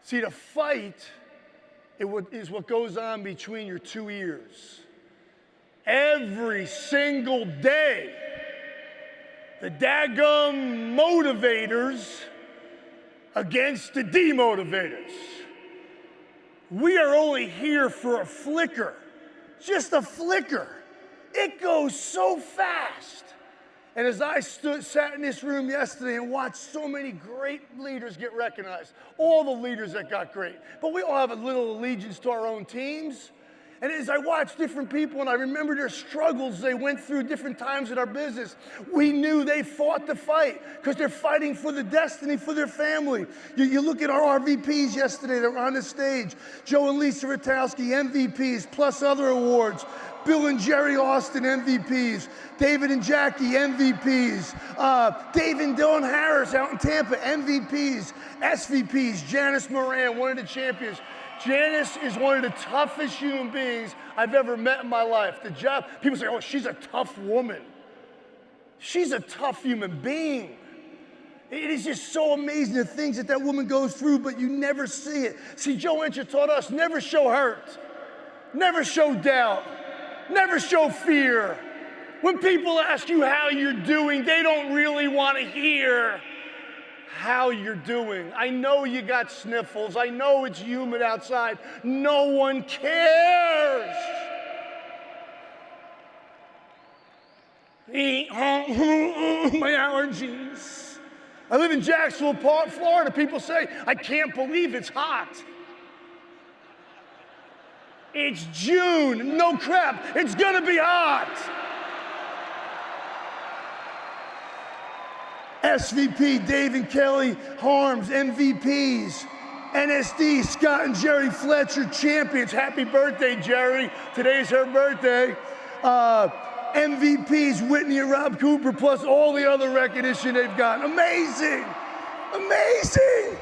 See, the fight is what goes on between your two ears. Every single day, the daggum motivators against the demotivators. We are only here for a flicker, just a flicker. It goes so fast. And as I sat in this room yesterday and watched so many great leaders get recognized, all the leaders that got great, but we all have a little allegiance to our own teams. And as I watched different people and I remember their struggles they went through different times in our business, we knew they fought the fight because they're fighting for the destiny for their family. You look at our RVPs yesterday that were on the stage, Joe and Lisa Ratowski, MVPs, plus other awards. Bill and Jerry Austin, MVPs. David and Jackie, MVPs. Dave and Dylan Harris out in Tampa, MVPs. SVPs, Janice Moran, one of the champions. Janice is one of the toughest human beings I've ever met in my life. The job, people say, oh, she's a tough woman. She's a tough human being. It is just so amazing the things that woman goes through, but you never see it. See, Joe Encher taught us never show hurt, never show doubt, never show fear. When people ask you how you're doing, they don't really want to hear how you're doing. I know you got sniffles. I know it's humid outside. No one cares. My allergies. I live in Jacksonville, Florida. People say, I can't believe it's hot. It's June. No crap. It's going to be hot. SVP, Dave and Kelly Harms, MVPs. NSD, Scott and Jerry Fletcher, champions. Happy birthday, Jerry. Today's her birthday. MVPs, Whitney and Rob Cooper, plus all the other recognition they've gotten. Amazing. Amazing.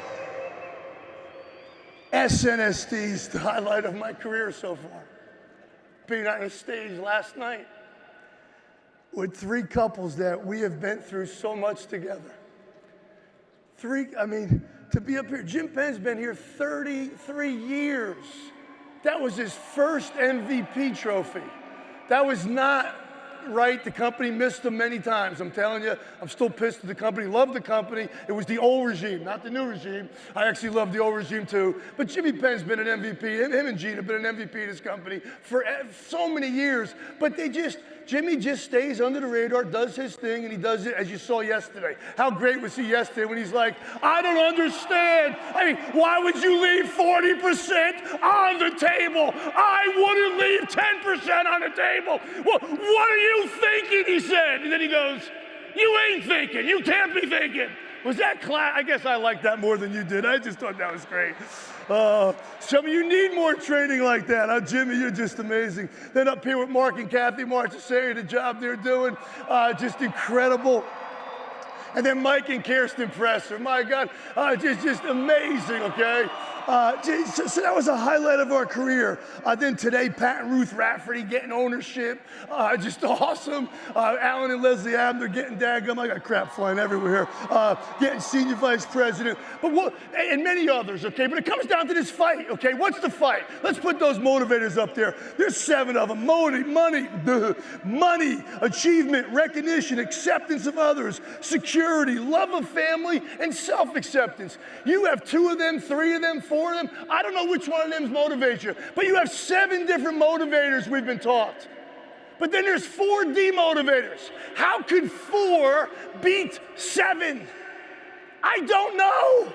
SNSD, the highlight of my career so far. Being on a stage last night with three couples that we have been through so much together. To be up here, Jim Penn's been here 33 years. That was his first MVP trophy. That was not right. The company missed him many times. I'm telling you, I'm still pissed at the company. Love the company. It was the old regime, not the new regime. I actually love the old regime too. But Jimmy Penn's been an MVP. Him and Gene have been an MVP of this company for so many years. But Jimmy just stays under the radar, does his thing, and he does it as you saw yesterday. How great was he yesterday when he's like, I don't understand. I mean, why would you leave 40% on the table? I wouldn't leave 10% on the table. Well, what are you thinking, he said. And then he goes, you ain't thinking. You can't be thinking. Was that class? I guess I liked that more than you did. I just thought that was great. Some of you need more training like that. Jimmy, you're just amazing. Then up here with Mark and Kathy Marchesari, the job they're doing, just incredible. And then Mike and Kirsten Presser, my God, just amazing, okay? So that was a highlight of our career. Then today, Pat and Ruth Rafferty getting ownership, just awesome. Alan and Leslie Abner getting daggum. I got crap flying everywhere here. Getting senior vice president, and many others, okay? But it comes down to this fight, okay? What's the fight? Let's put those motivators up there. There's 7 of them. Money, achievement, recognition, acceptance of others, security, love of family, and self-acceptance. You have 2 of them, 3 of them, 4 of them. I don't know which one of them motivates you, but you have 7 different motivators we've been taught. But then there's 4 demotivators. How could 4 beat 7? I don't know.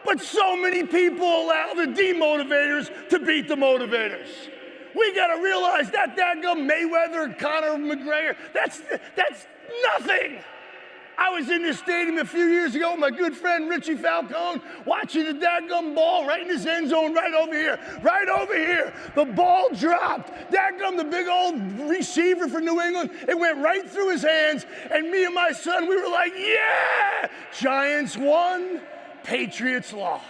But so many people allow the demotivators to beat the motivators. We got to realize that daggum Mayweather, Conor McGregor, that's nothing. I was in this stadium a few years ago with my good friend Richie Falcone, watching the daggum ball right in his end zone, right over here. The ball dropped. Daggum, the big old receiver for New England, it went right through his hands, and me and my son, we were like, yeah! Giants won, Patriots lost.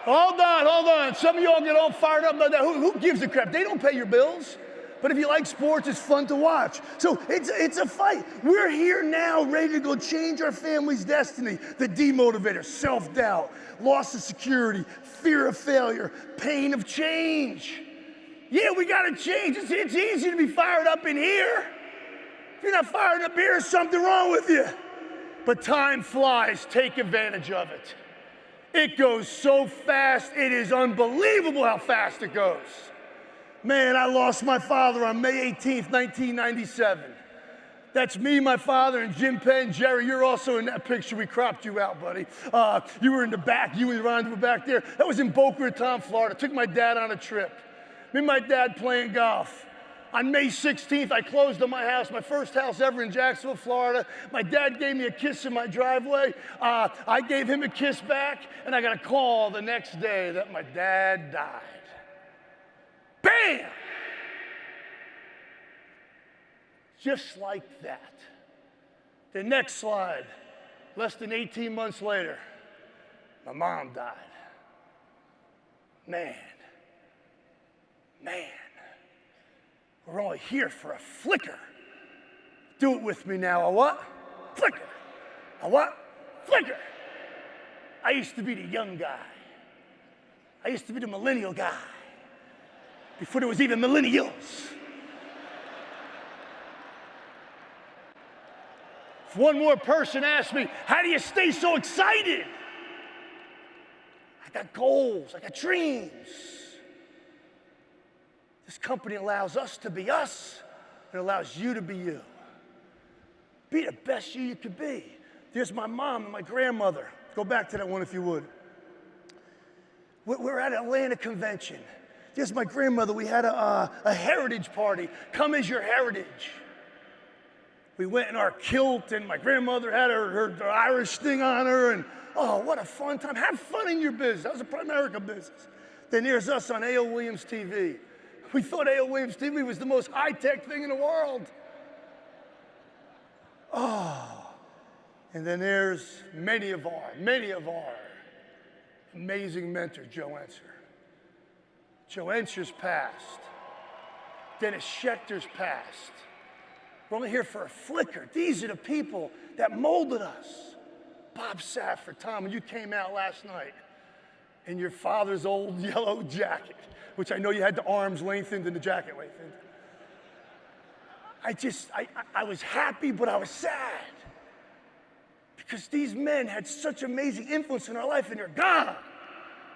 Hold on. Some of y'all get all fired up about that. Who gives a crap? They don't pay your bills. But if you like sports, it's fun to watch. So it's a fight. We're here now, ready to go change our family's destiny. The demotivator, self-doubt, loss of security, fear of failure, pain of change. Yeah, we got to change. It's easy to be fired up in here. If you're not fired up here, there's something wrong with you. But time flies. Take advantage of it. It goes so fast, it is unbelievable how fast it goes. Man, I lost my father on May 18th, 1997. That's me, my father, and Jim Penn. Jerry, you're also in that picture. We cropped you out, buddy. You were in the back. You and Ron were back there. That was in Boca Raton, Florida. Took my dad on a trip. Me and my dad playing golf. On May 16th, I closed on my house, my first house ever in Jacksonville, Florida. My dad gave me a kiss in my driveway. I gave him a kiss back, and I got a call the next day that my dad died. Bam! Just like that. The next slide, less than 18 months later, my mom died. Man. We're only here for a flicker. Do it with me now. A what? Flicker. A what? Flicker. I used to be the young guy. I used to be the millennial guy. Before there was even millennials. If one more person asked me, how do you stay so excited? I got goals, I got dreams. This company allows us to be us. It allows you to be you. Be the best you could be. There's my mom and my grandmother. Go back to that one if you would. We're at an Atlanta convention. There's my grandmother. We had a heritage party. Come as your heritage. We went in our kilt, and my grandmother had her Irish thing on her, and oh, what a fun time. Have fun in your business. That was a Primerica business. Then there's us on A.O. Williams TV. We thought A.O. Williams TV was the most high-tech thing in the world. Oh, and then there's many of our amazing mentors, Joe Enser. Joe Enser's passed. Dennis Schechter's passed. We're only here for a flicker. These are the people that molded us. Bob Safford, Tom, when you came out last night in your father's old yellow jacket, which I know you had the arms lengthened and the jacket lengthened. I was happy, but I was sad. Because these men had such amazing influence in our life, and they're gone.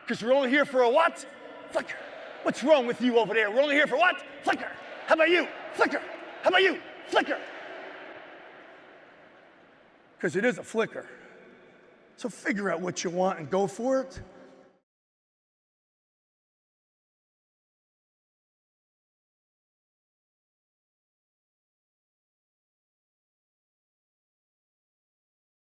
Because we're only here for a what? Flicker. What's wrong with you over there? We're only here for what? Flicker. How about you? Flicker. How about you? Flicker. Because it is a flicker. So figure out what you want and go for it.